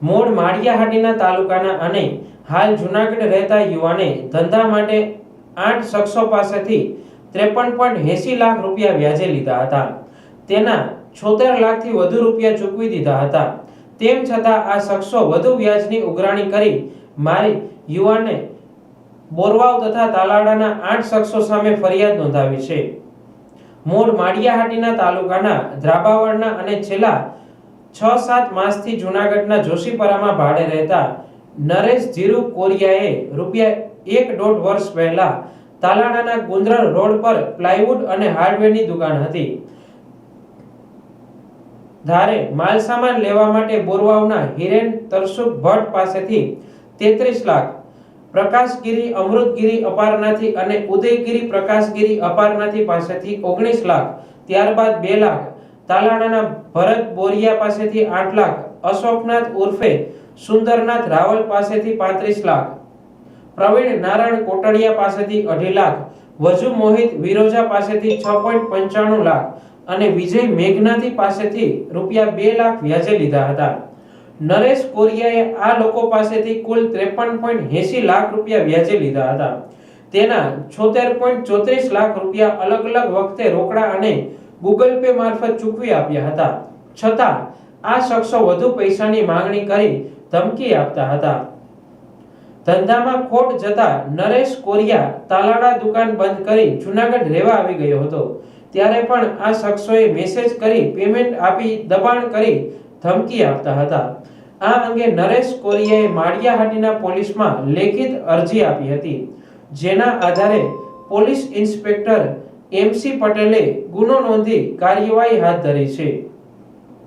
મૂળ માળિયાહાટીના તાલુકાના અને હાલ જૂનાગઢ રહેતા યુવાને ધંધા માટે 8 શખ્સો પાસેથી 53.80 લાખ રૂપિયા વ્યાજે લીધા હતા. તેના 76 લાખથી વધુ રૂપિયા ચૂકવી દીધા હતા. તેમ છતાં આ શખ્સો વધુ વ્યાજની ઉઘરાણી કરી મારી યુવાને બોરવાવ તથા તાલાડાના 8 શખ્સો સામે ફરિયાદ નોંધાવી છે. મૂળ માળિયાહાટીના તાલુકાના ધ્રાબાવળના અને છેલ્લા 6-7 માસથી જૂનાગઢના જોશીપરામાં ભાડે રહેતા નરેશ ધીરુ કોરિયાએ રૂપિયા 1.5 વર્ષ પહેલા તાલાડાના ગુંદરલ રોડ પર પ્લાયવુડ અને હાર્ડવેરની દુકાન હતી. ધારે માલસામાન લેવા માટે બોરવાવના હિરેન તરસુખ ભટ્ટ પાસેથી 33 લાખ, પ્રકાશગીરી અમૃતગીરી અપારનાથી અને ઉદયગીરી પ્રકાશગીરી અપારનાથી પાસેથી 19 લાખ, ત્યારબાદ 2 લાખ, તાલાડાના ભરત બોરિયા પાસેથી 8 લાખ, અશોકનાથ ઉર્ફે સુંદરનાથ રાવલ પાસેથી 35 લાખ, પ્રવીણ નારાયણ કોટડિયા પાસેથી 2.5 લાખ, વજુ મોહિત વિરોજા પાસેથી 6.95 લાખ અને વિજય મેઘનાથી પાસેથી રૂપિયા 2 લાખ વ્યાજે લીધા હતા. નરેશ કોરિયાએ આ લોકો પાસેથી કુલ 53.80 લાખ રૂપિયા વ્યાજે લીધા હતા. તેના 76.34 લાખ રૂપિયા અલગ અલગ વખતે રોકડા અને ગૂગલ પે મારફત ચૂકવી આપ્યા હતા. છતાં આ શખ્સો વધુ પૈસાની માંગણી કરી ધમકી આપતા હતા. ધંધામાં ખોટ જતા નરેશ કોરિયા તાલાડા દુકાન બંધ કરી જૂનાગઢ રહેવા આવી ગયો હતો. ત્યારે પણ આ શખ્સોએ મેસેજ કરી પેમેન્ટ આપી દબાણ કરી ધમકી આપતા હતા. આ અંગે નરેશ કોરિયાએ માળિયાહાટીના પોલીસમાં લેખિત અરજી આપી હતી, જેના આધારે પોલીસ ઇન્સ્પેક્ટર MC પટેલે ગુનો નોંધી કાર્યવાહી હાથ ધરી છે.